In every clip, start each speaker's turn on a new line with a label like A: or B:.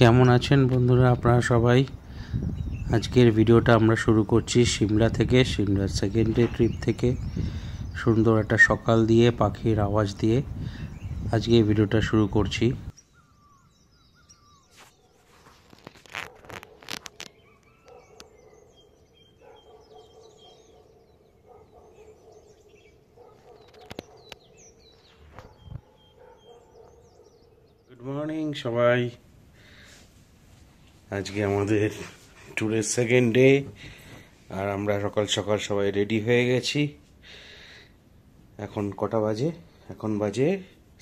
A: কেমন আছেন বন্ধুরা আপনারা সবাই? আজকের ভিডিওটা আমরা শুরু করছি সিমলা থেকে, সিমলার সেকেন্ড ডে ট্রিপ থেকে। সুন্দর একটা সকাল দিয়ে, পাখির আওয়াজ দিয়ে আজকে এই ভিডিওটা শুরু করছি। গুড মর্নিং সবাই। আজকে আমাদের ট্যুরের সেকেন্ড ডে, আর আমরা সকাল সকাল সবাই রেডি হয়ে গেছি। এখন কটা বাজে? এখন বাজে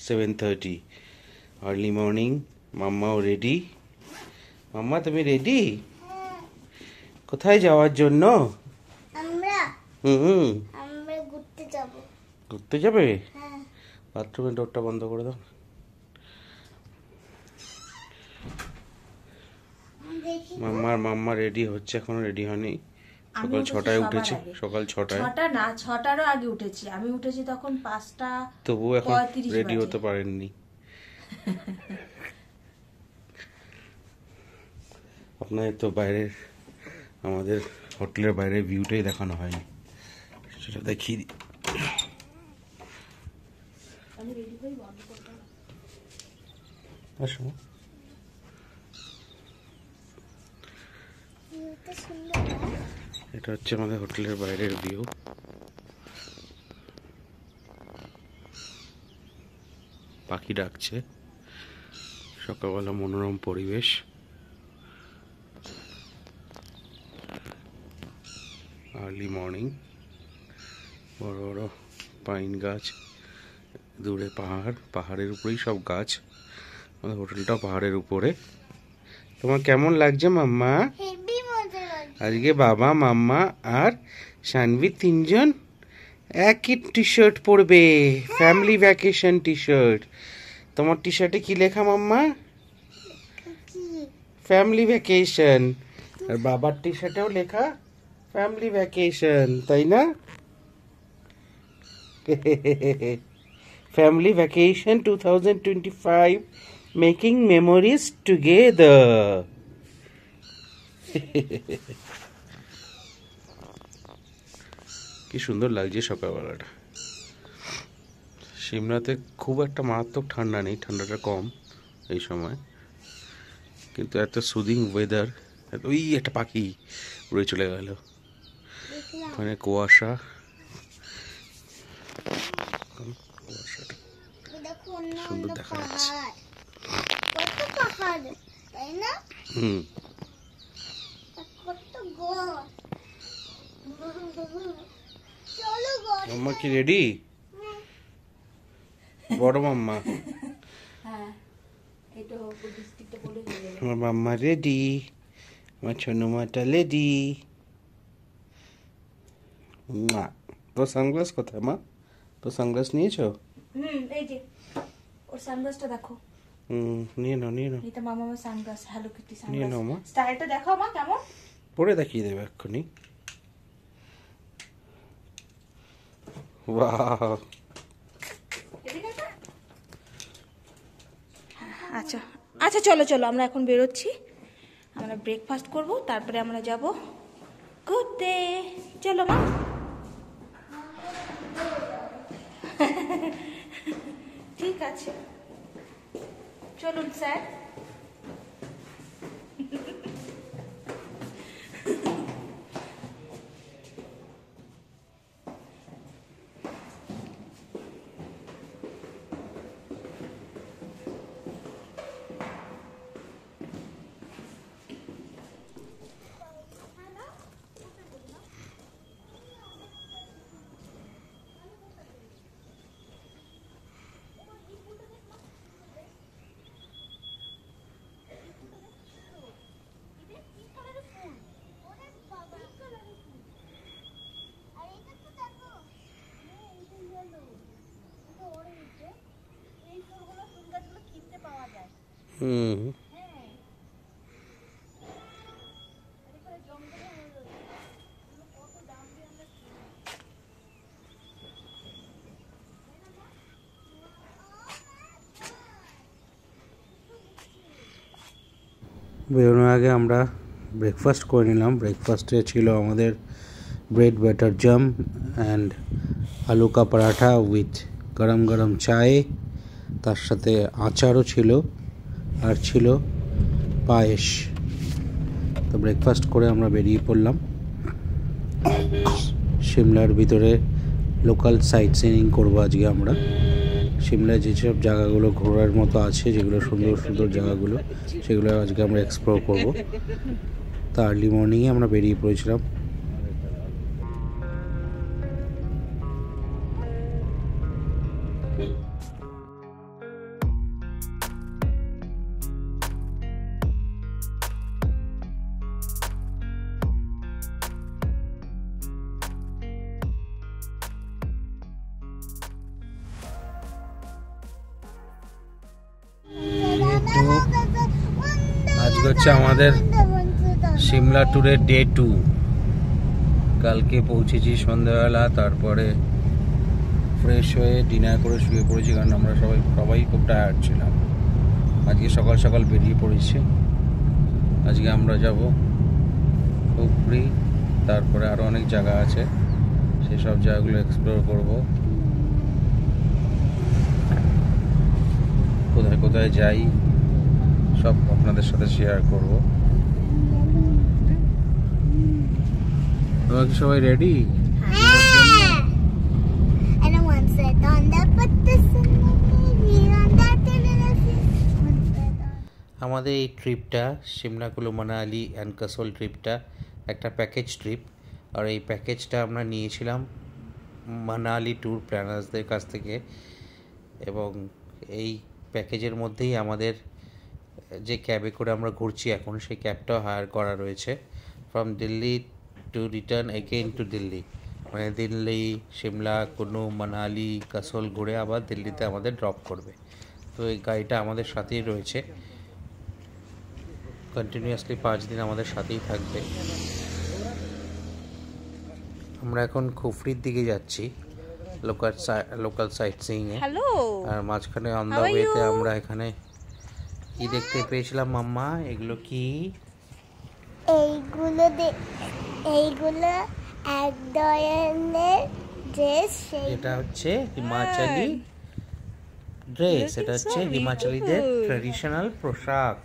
A: 7:30, আর্লি মর্নিং। মাম্মাও রেডি। মাম্মা, তুমি রেডি? কোথায় যাওয়ার জন্য?
B: আমরা
A: হুম,
B: আমরা ঘুরতে যাব।
A: ঘুরতে যাবে?
B: হ্যাঁ।
A: বাথরুমের ডোরটা বন্ধ করে দাও।
B: দেখি
A: মাম্মা রেডি হচ্ছে, এখনো রেডি হয়নি।
C: আমি
A: সকাল 6টায়
C: সবার
A: উঠেছি।
C: আগে।
A: সকাল 6টায়।
C: 6টা না, 6টারও আগে উঠেছি। আমি উঠেছি তখন 5টা
A: তবুও এখন
C: 35
A: রেডি
C: বাজে।
A: হতে পারেননি। আপনাদের তো বাইরের, আমাদের হোটেলের বাইরের ভিউটাই দেখানো হয়নি, সেটা দেখিয়ে দিই।
C: আমি রেডি হই, বন্ধ করতে হবে।
A: আসো।
B: এটা সুন্দর না?
A: এটা হচ্ছে আমাদের হোটেলের বাইরের ভিউ। পাখি ডাকছে, সকালবেলা মনোরম পরিবেশ। Early morning. বড় বড় পাইন গাছ, দূরে পাহাড়, পাহাড়ের উপরেই সব গাছ। আমাদের হোটেলটাও পাহাড়ের উপরে। তোমার কেমন লাগছে মাম্মা?
B: হেভি মজা লাগছে।
A: আজকে বাবা, মাম্মা আর শানভি তিনজন একই টি শার্ট পরবে, ফ্যামিলি ভ্যাকেশন টি শার্ট। তোমার টি শার্টে কি লেখা মাম্মা?
B: কি?
A: Family vacation. আর বাবার টি শার্টেও লেখা ফ্যামিলি ভ্যাকেশন, তাই না? Family vacation 2025, making memories together. কি সুন্দর লাগছে সকালবেলাটা। সিমলাতে খুব একটা মারাত্মক ঠান্ডা নেই, ঠান্ডাটা কম এই সময়, কিন্তু এত সুদিং ওয়েদার। ওই একটা পাখি উড়ে চলে গেল।
B: দেখলাম।
A: ওখানে কুয়াশা, কুয়াশাটা
B: এই দেখো অন্য
A: সুন্দর
B: অন্য
A: দেখা যাচ্ছে।
B: পাহাড়। কত পাহাড়, তাই না?
A: হুম।
B: কত গাছ। চলো গাছ।
A: মাম্মা কি রেডি? বড় মাম্মা।
C: হ্যাঁ, এটা ডিস্ট্রিক্টটা বলে হয়ে গেল।
A: আমার মাম্মা রেডি, আমার ছোনমাটা রেডি। মা, তোর সানগ্লাস কোথায় মা? তোর সানগ্লাস নিয়েছো?
C: এই যে ওর সানগ্লাসটা দেখো।
A: নিয়ে নাও, নিয়ে নাও।
C: এটা মামার সানগ্লাস, হ্যালো কিটি
A: নিয়ে নাও মা।
C: সানগ্লাস। স্টাইলটা দেখাও মা কেমন।
A: পরে দেখিয়ে দেবে এক্ষুনি। ওয়াও।
C: আচ্ছা আচ্ছা, চলো চলো, আমরা এখন বেরোচ্ছি। আমরা ব্রেকফাস্ট করব, তারপরে আমরা যাব ঘুরতে। চলো মা। ঠিক আছে, চলুন স্যার।
A: হুম। বেরোনোর আগে আমরা ব্রেকফাস্ট করে নিলাম। ব্রেকফাস্টে ছিল আমাদের ব্রেড বাটার জাম অ্যান্ড আলু কা পরাঠা উইথ গরম গরম চায়, তার সাথে আচারও ছিল আর ছিল পায়েস। তো ব্রেকফাস্ট করে আমরা বেরিয়ে পড়লাম সিমলার ভিতরে। লোকাল সাইট সিইং করবো আজকে আমরা। সিমলায় যেসব জায়গাগুলো ঘোরার মতো আছে, যেগুলো সুন্দর সুন্দর জায়গাগুলো, সেগুলো আজকে আমরা এক্সপ্লোর করব। তা আর্লি মর্নিংয়ে আমরা বেরিয়ে পড়েছিলাম। আজকে হচ্ছে আমাদের সিমলা ট্যুরের ডে 2। কালকে পৌঁছেছি সন্ধ্যাবেলা, তারপরে ফ্রেশ হয়ে ডিনার করে শুয়ে পড়েছি, কারণ আমরা সবাই খুব টায়ার্ড ছিলাম। আজকে সকাল সকাল বেরিয়ে পড়েছি। আজকে আমরা যাব খুবরি, তারপরে আরও অনেক জায়গা আছে, সেসব জায়গাগুলো এক্সপ্লোর করব। কোথায় কোথায় যাই সব আপনাদের সাথে শেয়ার করব। তোমরা কি সবাই রেডি? আমাদের এই ট্রিপটা সিমলা কুলু মানালি অ্যান্ড কাসোল ট্রিপটা একটা প্যাকেজ ট্রিপ। আর এই প্যাকেজটা আমরা নিয়েছিলাম মানালি ট্যুর প্ল্যানার্সদের কাছ থেকে, এবং এই প্যাকেজের মধ্যেই আমাদের যে ক্যাবে করে আমরা ঘুরছি এখন, সেই ক্যাবটাও হায়ার করা রয়েছে। From Delhi to return again two Delhi, মানে দিল্লি, সিমলা, কুলু মানালি, কাসোল ঘুরে আবার দিল্লিতে আমাদের ড্রপ করবে। তো এই গাড়িটা আমাদের সাথেই রয়েছে, কন্টিনিউয়াসলি 5 দিন আমাদের সাথেই থাকবে। আমরা এখন খুফরির দিকে যাচ্ছি লোকাল সাইট সিইংয়ে। আর মাঝখানে অন দ্য ওয়েতে আমরা এখানে কি দেখতে পেয়েছিলাম মাম্মা? এগুলো কি?
B: এইগুলো এক ধরনের ড্রেস।
A: এটা হচ্ছে হিমাচলি ড্রেস, এটা হচ্ছে হিমাচলিদের ট্র্যাডিশনাল পোশাক।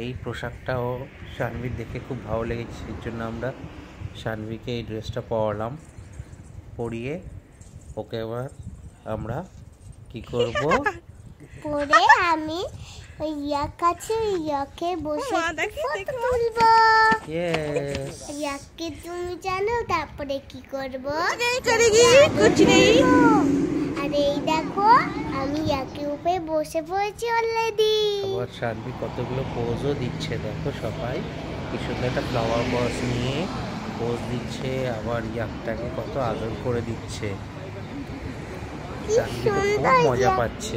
A: এই পোশাকটাও শানভির দেখে খুব ভালো লেগেছে, সেই জন্য আমরা শানভিকে এই ড্রেসটা পরালাম। পরিয়ে ওকে এবার আমরা কি করব?
B: পরে আমি ওই কাছে ইয়াকে বসে ফটো তুলবো। ইয়াকে তুমি জানো তারপরে কি করব? আর এই দেখো আমি ইয়াকে উপরে বসে পড়েছি অলরেডি।
A: আবার শানভি কতগুলো পোজও দিচ্ছে, দেখো সবাই কি সুন্দর একটা ফ্লাওয়ার বস নিয়ে পোজ দিচ্ছে, আবার ইয়াকটাকে কত আদর করে দিচ্ছে। শানভি তো খুব মজা পাচ্ছে।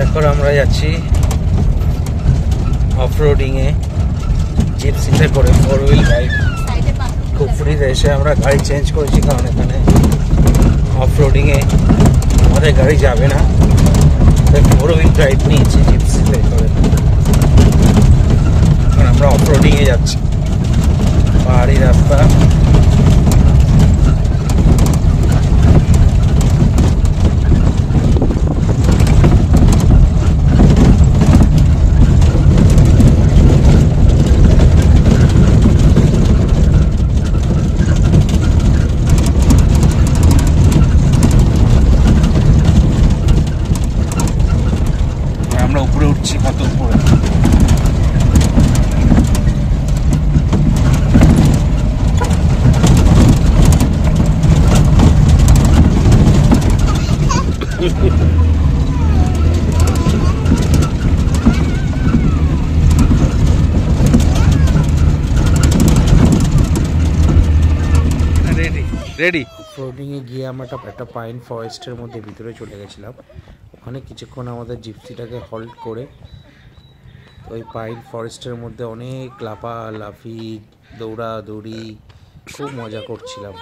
A: এখন আমরা যাচ্ছি অফরোডিংয়ে জিপসিতে করে, 4 হুইল রাইড। খুফরিতে এসে আমরা গাড়ি চেঞ্জ করেছি, কারণ এখানে অফরোডিংয়ে আমাদের গাড়ি যাবে না, 4 হুইল রাইড নিয়েছি জিপসিতে করে। এখন আমরা অফরোডিংয়ে যাচ্ছি, পাহাড়ি রাস্তা। আমরা উপরে উঠছি, কত উপরে। রেডি ফ্লোটিংয়ে গিয়ে আমরা একটা পাইন ফরেস্টের মধ্যে ভিতরে চলে গেছিলাম। ওখানে কিছুক্ষণ আমাদের জিপসিটাকে হল্ট করে ওই পাইন ফরেস্টের মধ্যে অনেক লাফালাফি, দৌড়াদৌড়ি, খুব মজা করছিলাম।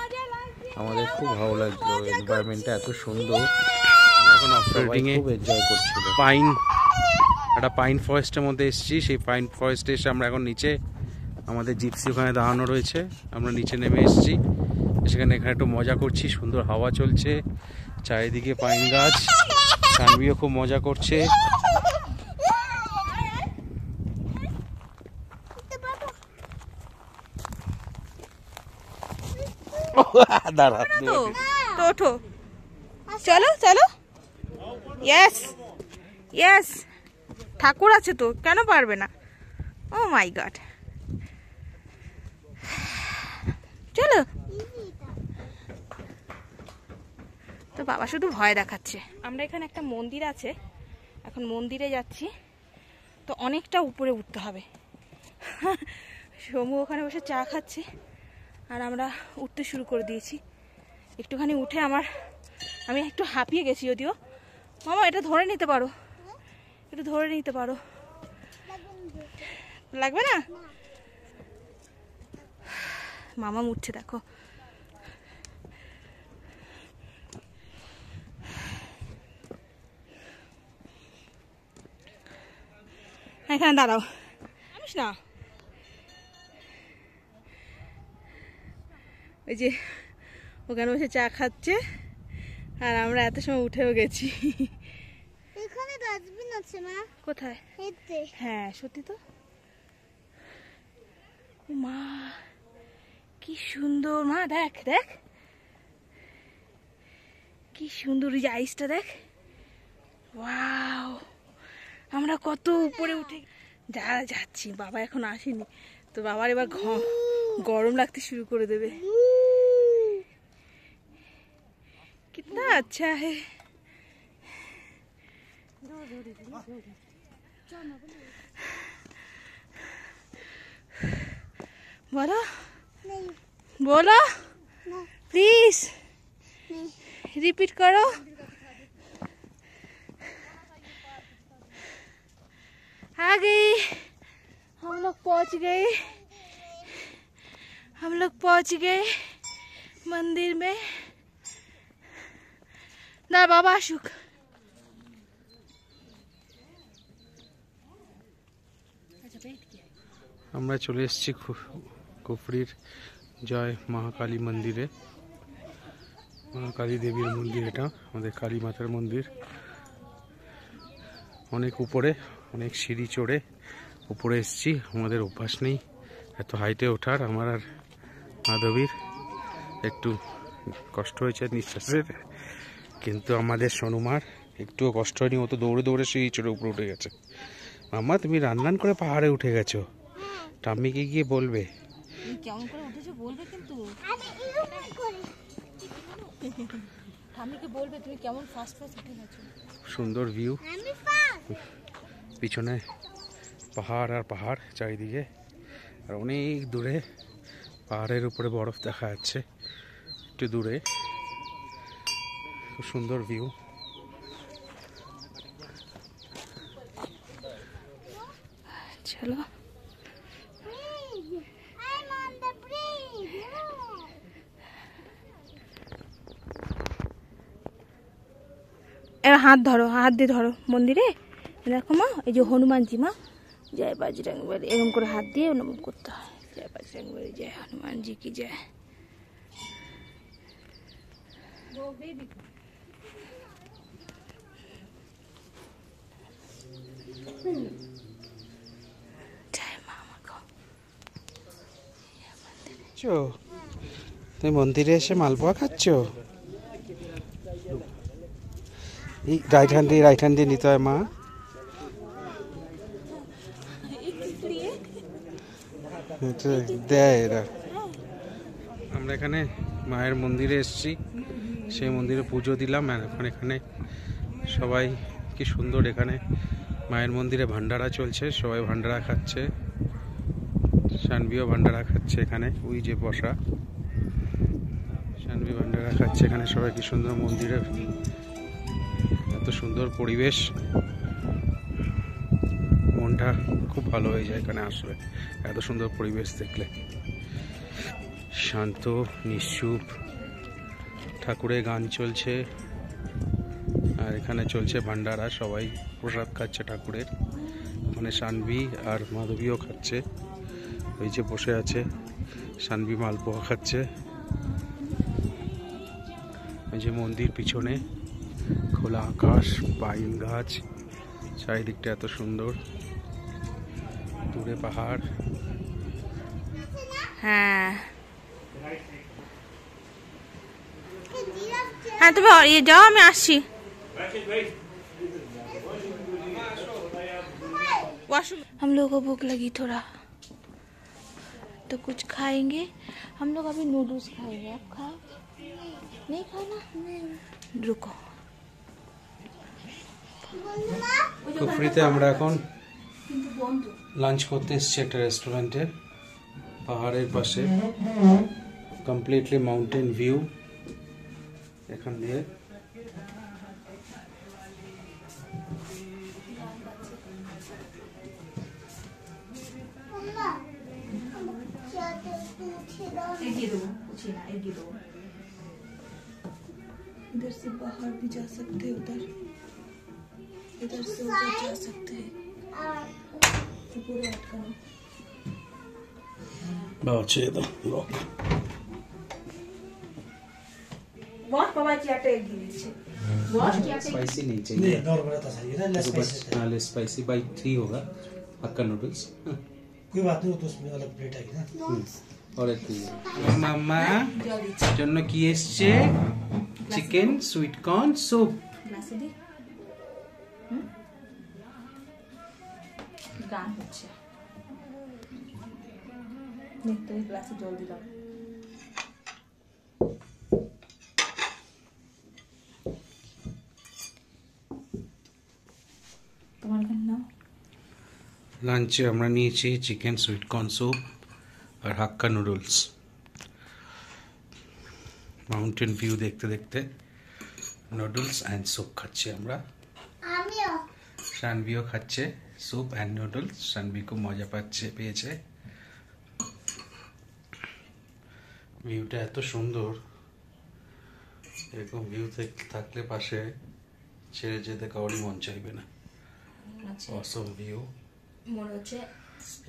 A: আমাদের খুব ভালো লাগলো, এনভায়রনমেন্টটা এত সুন্দর। এখন অফরোডিংয়ে খুব এনজয় করছিল। পাইন একটা পাইন ফরেস্টের মধ্যে এসেছি। সেই পাইন ফরেস্টে এসে আমরা এখন নিচে, আমাদের জিপসি ওখানে দাঁড়ানো রয়েছে, আমরা নিচে নেমে এসেছি। সেখানে এখানে একটু মজা করছি, সুন্দর হাওয়া চলছে, চারিদিকে পাইন গাছ। সানভিও খুব মজা করছে। দাঁড়া
C: তো ওঠো, চলো চলো। ইয়েস ইয়েস, ঠাকুর আছে তো, কেন পারবে না? ও মাই গড, চলো। তো বাবা শুধু ভয় দেখাচ্ছে। আমরা এখানে একটা মন্দির আছে, এখন মন্দিরে যাচ্ছি। তো অনেকটা উপরে উঠতে হবে। সমু ওখানে বসে চা খাচ্ছে আর আমরা উঠতে শুরু করে দিয়েছি। একটুখানি উঠে আমি একটু হাঁপিয়ে গেছি যদিও। মামা এটা ধরে নিতে পারো, একটু ধরে নিতে পারো, লাগবে না? মামা উঠছে দেখো। এখানে দাঁড়াও, জানিস না ওই যে ওখানে বসে চা খাচ্ছে আর আমরা এত সময় উঠেও গেছি।
B: এখানে ডাস্টবিন আছে মা।
C: কোথায়? হ্যাঁ সত্যি তো। মা কি সুন্দর, মা দেখ দেখ কি সুন্দর, এই যে আইসটা দেখ। ওয়াও, আমরা কত উপরে উঠে যাচ্ছি। বাবা এখন আসেনি তো, বাবার এবার গরম লাগতে শুরু করে দেবে। कितना अच्छा है। बोलो बोलो प्लीज, रिपीट करो। आ गई, हम लोग पहुंच गए, हम लोग पहुंच गए मंदिर में। ना बाबा आशुक,
A: আমরা চলে এসেছি কুফরির জয় মহাকালী মন্দিরে। মহাকালী দেবীর মন্দির, এটা আমাদের কালী মাতার মন্দির। অনেক উপরে, অনেক সিঁড়ি চড়ে উপরে এসেছি। আমাদের অভ্যাস নেই এত হাইটে ওঠার। আমার আর মাধবীর একটু কষ্ট হয়েছে নিঃশ্বাসের, কিন্তু আমাদের সোনুমার একটুও কষ্ট হয়নি। ও তো দৌড়ে দৌড়ে সিঁড়ি চড়ে উপরে উঠে গেছে। মামা তুমি রান্নান করে পাহাড়ে উঠে গেছো, টাম্মিকে গিয়ে বলবে।
C: কেমন করে উঠেছো বলবে, কিন্তু ঠাম্মিকে বলবে তুমি কেমন ফাস্ট ফাস্ট উঠে গেছো।
A: সুন্দর ভিউ, পিছনে পাহাড় আর পাহাড় চারিদিকে, আর অনেক দূরে পাহাড়ের উপরে বরফ দেখা যাচ্ছে একটু দূরে। খুব সুন্দর ভিউ।
C: চলো এবার হাত ধরো, হাত দিয়ে ধরো মন্দিরে। দেখো মা, এই যে হনুমানজি, মা জয় বজরং বলি, এরকম করে হাত দিয়ে নমন করতে হয়। জয় বজরং বলি, জয় হনুমানজি কি জয়।
A: তুমি মন্দিরে এসে মালপোয়া খাচ্ছ? এই রাইট হ্যান্ড দিয়ে নিতে হয় মা। দেয় এরা। আমরা এখানে মায়ের মন্দিরে এসেছি, সেই মন্দিরে পুজো দিলাম। এখন এখানে সবাই কি সুন্দর, এখানে মায়ের মন্দিরে ভান্ডারা চলছে, সবাই ভান্ডারা খাচ্ছে। সানভিও ভান্ডারা খাচ্ছে এখানে, ওই যে বসা সানভি ভান্ডারা খাচ্ছে এখানে। সবাই কি সুন্দর মন্দিরে, এত সুন্দর পরিবেশ, মনটা খুব ভালো হয়ে যায় এখানে আসলে। এত সুন্দর পরিবেশ দেখলে, শান্ত নিশ্চুপ, ঠাকুরের গান চলছে, আর আর এখানে চলছে ভান্ডারা, সবাই প্রসাদ খাচ্ছে ঠাকুরের, মানে সানভি আর মাধবীও খাচ্ছে। ওই যে বসে আছে সানভি মালপোয়া খাচ্ছে। ওই যে মন্দির পিছনে খোলা আকাশ, পাইন গাছ, চারিদিকটা এত সুন্দর, দূরে পাহাড়।
C: হ্যাঁ হ্যাঁ, তুমি ইয়ে যাও, আমি আসছি। हम लोग को भूख लगी थोड़ा, तो कुछ खाएंगे। हम लोग अभी नूडल्स खाएंगे। आप खाओ? नहीं खाना? रुको।
A: কুফরিতে আমরা এখন লাঞ্চ করতে এসেছি একটা রেস্টুরেন্টে, পাহাড়ের পাশে, কমপ্লিটলি মাউন্টেন ভিউ এখান দিয়ে।
C: इधर से बाहर भी जा सकते हैं, उधर इधर से उधर जा सकते हैं। पूरा अटकाना
A: बहुत अच्छे तो लोग
C: बहुत बाबा की आटे गिरी बहुत की आटे
A: स्पाइसी नहीं चाहिए,
D: नॉर्मल था सही है ना,
A: लेस स्पाइसी बाई 3 होगा हक्का नूडल्स।
D: कोई बात नहीं, वो तो उसमें अलग प्लेट है ना।
A: और एक मामा জন্য কি এসছে? Chicken sweet corn soup.
C: গ্লাসে দি গান হচ্ছে, দেখতে গ্লাসে জল দিলাম। তোমার গান নাও।
A: লাঞ্চে আমরা নিয়েছি চিকেন সুইট কর্ন স্যুপ আর হাক্কা নুডলস। মাউন্টেন ভিউ দেখতে দেখতে নুডলস অ্যান্ড স্যুপ খাচ্ছি আমরা।
B: আমিও
A: সানভিও খাচ্ছে স্যুপ অ্যান্ড নুডলস। সানভি খুব মজা পেয়েছে। ভিউটা এত সুন্দর, এরকম ভিউ থাকলে পাশে ছেড়ে যেতে কাউরই মন চাইবে না। অসম ভিউ।
C: মনে হচ্ছে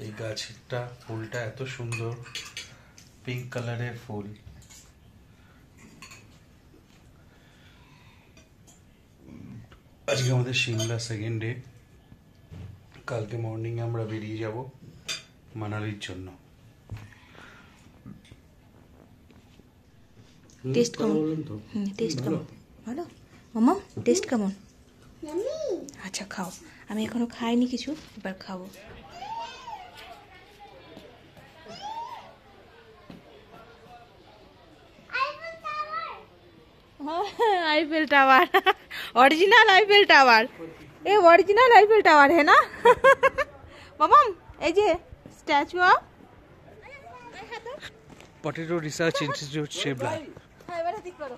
A: এই গাছটা, ফুলটা এত সুন্দর, পিঙ্ক কালারের ফুল। আজকে আমাদের সিমলা সেকেন্ড ডে। কালকে মর্নিং আমরা বেরিয়ে যাব মানালির জন্য।
C: টেস্ট কেমন? টেস্ট কেমন? ভালো মামা, টেস্ট কেমন? আচ্ছা খাও, আমি এখনো খাইনি কিছু, এবার খাবো। Eiffel tower, original Eiffel tower, ये ओरिजिनल आईफेल टावर है ना मामा? এই যে statue of
A: potato research institute Shimla.
C: এবারে ঠিক করো।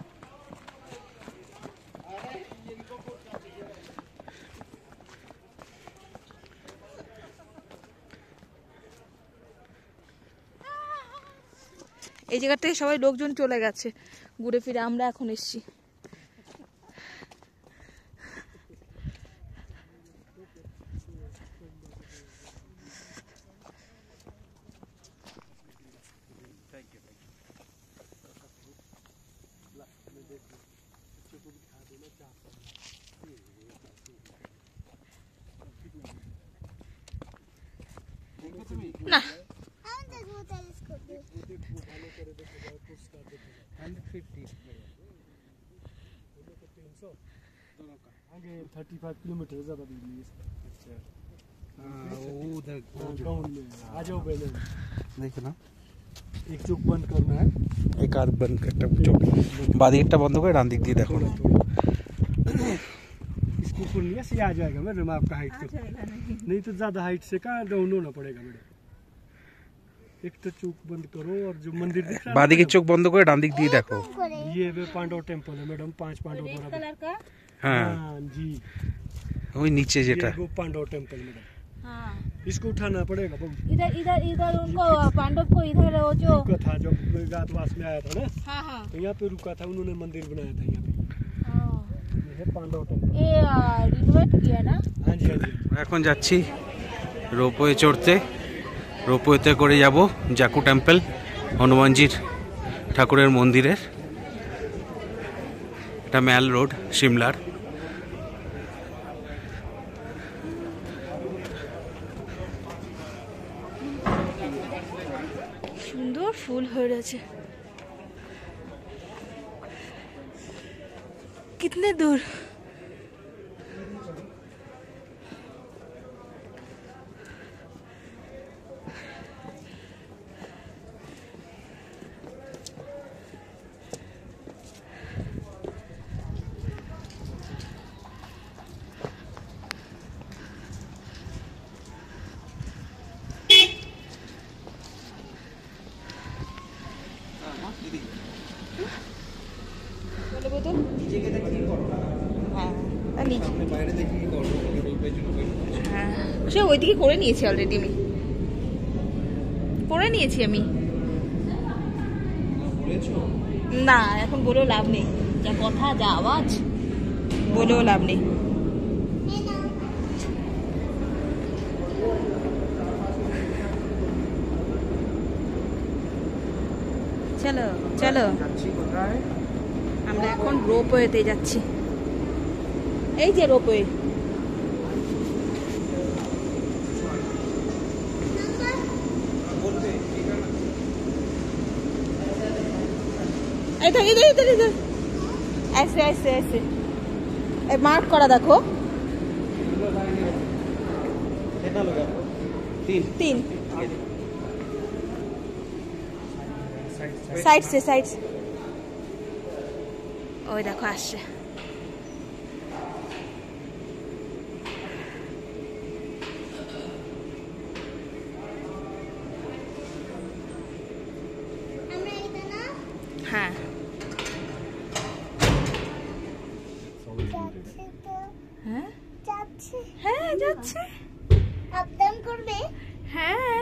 C: এই জায়গা থেকে সবাই লোকজন চলে গেছে ঘুরে ফিরে, আমরা এখন এসেছি। না
D: आगे 35 किलोमीटर ज्यादा दूर है।
A: उधर
D: गाँव में आ जाओ पहले,
A: দেখো না,
D: एक चौक बंद करना है।
A: एक আর বন্ধ একটা চোখ, বাদিকটা বন্ধ করে ডান দিক দিয়ে দেখো।
D: थोड़ा थोड़ा इसको ऊपर नहीं से आ जाएगा मैडम आपका हाइट तो नहीं तो ज्यादा हाइट से कहाँ डाउन होना पड़ेगा मैडम। एक तो चौक बंद करो और जो मंदिर दिख रहा है
A: বাদিকের চোখ বন্ধ করে ডান দিক দিয়ে দেখো।
D: ये वे पांडव टेम्पल है मैडम, 5 पांडव द्वारा।
C: कलर का
A: হ্যাঁ
D: हाँ जी,
A: ওই নিচে যেটা।
D: ये वो पांडव टेम्पल मैडम,
C: हाँ
D: इसको उठाना पड़ेगा। वो
C: इधर इधर इधर उनको पांडव को इधर वो जो
D: रुका था जब अज्ञातवास में आया था ना,
C: हाँ हाँ
D: तो यहाँ पे रुका था, उन्होंने मंदिर बनाया था यहाँ पे।
C: ये रिनोवेट किया ना।
D: हाँ जी हाँ जी
A: এখন যাচ্ছি রোপওয়ে চড়তে। রোপওয়েতে করে যাব জাকু টেম্পল, হনুমানজির ঠাকুরের মন্দিরের। এটা ম্যাল রোড, সিমলার।
C: সুন্দর ফুল হয়ে রয়েছে। कितने दूर? সে ওইদিকে করে নিয়েছি অলরেডি, আমি করে নিয়েছি আমি। না এখন বলেও লাভ নেই, যা কথা যা আওয়াজ বলেও লাভ নেই। চলো চলো, আমরা এখন রোপওয়েতে যাচ্ছি। এই যে রোপওয়ে, इधर इधर इधर इधर ऐसे ऐसे ऐसे मार्क करा देखो। 3 साइड से ওই দেখো আসছে। হ্যাঁ হ্যাঁ
B: যাচ্ছে
C: হ্যাঁ যাচ্ছে।
B: আপডাউন করবে।
C: হ্যাঁ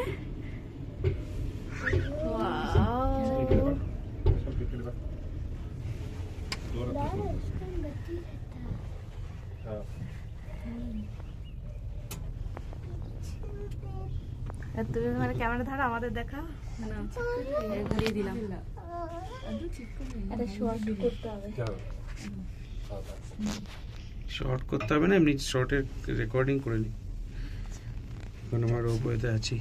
C: তুমি মানে ক্যামেরা ধরো, আমাদের দেখাও। ঘুরিয়ে দিলাম।
A: শর্ট করতে হবে না, এমনি শর্টের রেকর্ডিং করে নি। এখন আমার রোপওয়েতে আছি।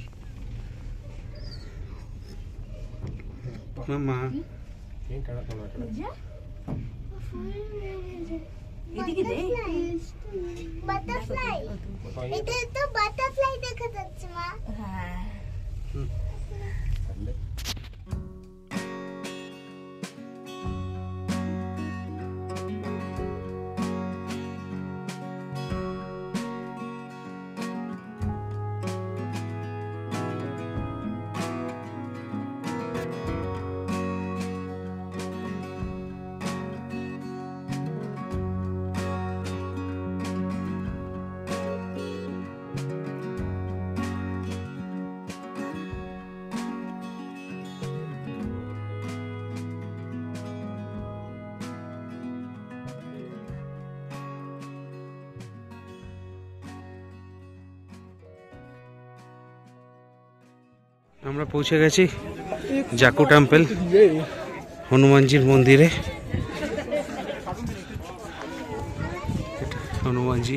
A: মামা
C: এদিকে দে।
B: বাটারফ্লাই, এটা তো বাটারফ্লাই দেখা যাচ্ছে মা।
C: হ্যাঁ
A: আমরা পৌঁছে গেছি জাকু টেম্পল, হনুমানজির মন্দিরে। হনুমানজি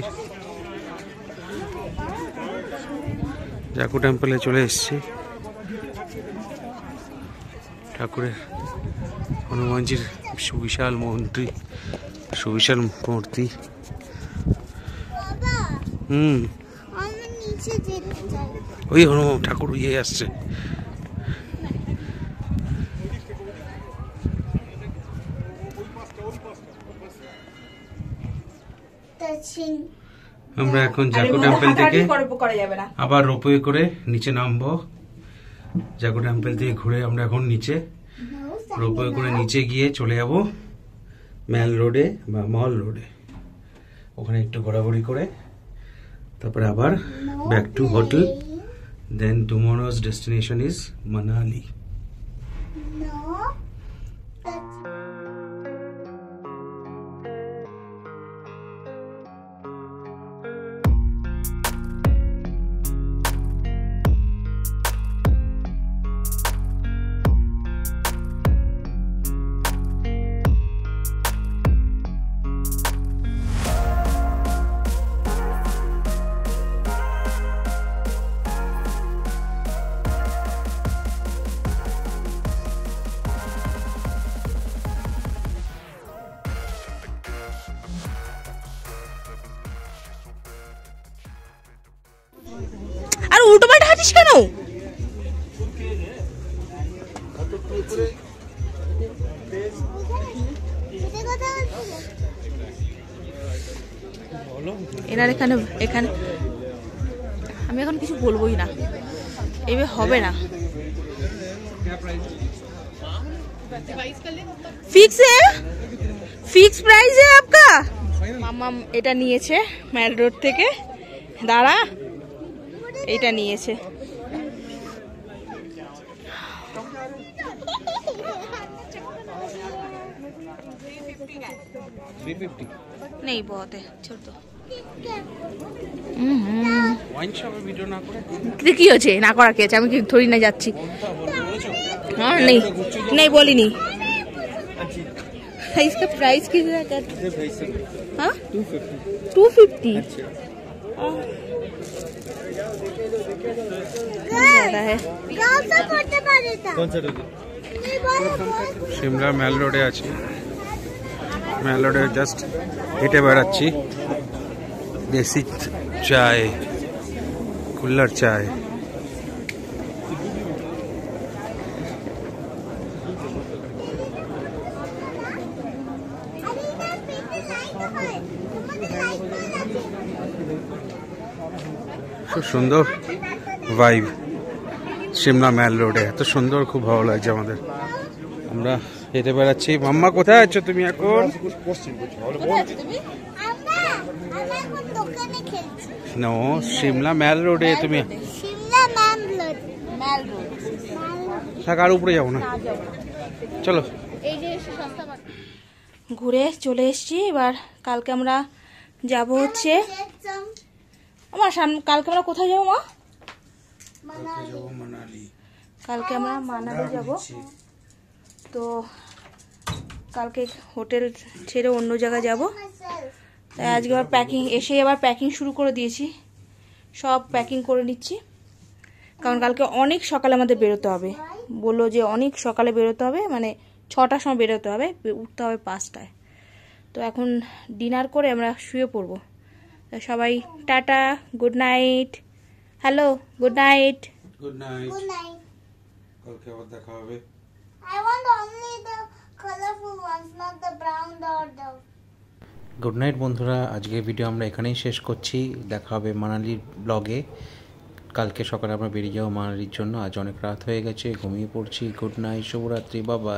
A: জাকু টেম্পলে চলে এসেছি। ঠাকুরের হনুমানজির সুবিশাল মন্ত্রী, সুবিশাল মূর্তি।
B: আমি নিচে যেতে চাই।
A: ওই হনুমান ঠাকুর ইয়ে আসছে। আমরা এখন জাকু টেম্পল থেকে আবার রোপওয়ে করে নিচে নামবো। জাকু টেম্পল থেকে ঘুরে আমরা এখন নিচে রোপওয়ে করে নিচে গিয়ে চলে যাব ম্যাল রোডে বা মহল রোডে। ওখানে একটু ঘোরাঘুরি করে তারপরে আবার back to hotel. Then tomorrow's destination is Manali.
B: No.
C: আর উল্টো পাল্টা হাঁটিস কেন? এনার এখানে এখানে আমি এখন কিছু বলবোই না, এবার হবে না। फिक्स है, फिक्स प्राइस है आपका। মাম্মা এটা নিয়েছে ম্যাল রোড থেকে, দাঁড়া এটা নিয়েছে। नहीं बहुत है, छोड़ दो। কি হয়েছে? না করা কি আছে? আমি কি থোড়ি না যাচ্ছি। हाँ नहीं नहीं बोली नहीं। इसका प्राइस कितना है? हाँ 250 ज़्यादा है।
A: সিমলা ম্যাল রোডে আছি, ম্যাল রোডে জাস্ট হেঁটে বেড়াচ্ছি। দেশি চায়, কুল্লার চায়। খুব সুন্দর ভাইব সিমলা ম্যাল রোডে, এত সুন্দর, খুব ভালো লাগছে আমাদের। আমরা হেঁটে বেড়াচ্ছি। মাম্মা কোথায় আছো তুমি এখন? নো, সিমলা ম্যাল রোডে। তুমি থাক, আর উপরে যাবো না, চলো।
C: ঘুরে চলে এসেছি। এবার কালকে আমরা যাব হচ্ছে আমার সামনে। কালকে আমরা কোথায় যাবো মা? কালকে আমরা মানালি যাব। তো কালকে হোটেল ছেড়ে অন্য জায়গায় যাব, তাই আজকে আবার প্যাকিং, এসে আবার প্যাকিং শুরু করে দিয়েছি। সব প্যাকিং করে নিচ্ছি, কারণ কালকে অনেক সকালে আমাদের বেরোতে হবে। বললো যে অনেক সকালে বেরোতে হবে, মানে 6টার সময় বেরোতে হবে, উঠতে হবে 5টায়। তো এখন ডিনার করে আমরা শুয়ে পড়বো। সবাই tata, good night. Hello, good night.
A: Good night. কালকে আবার দেখা হবে।
B: I want only the colorful ones, not the brown or the...
A: good night বন্ধুরা, আজকের ভিডিও আমরা এখানেই শেষ করছি। দেখা হবে মানালির ব্লগে। কালকে সকালে আমরা বেরিয়ে যাবো মানালির জন্য। আজ অনেক রাত হয়ে গেছে, ঘুমিয়ে পড়ছি। গুড নাইট, শুভরাত্রি, বাবা।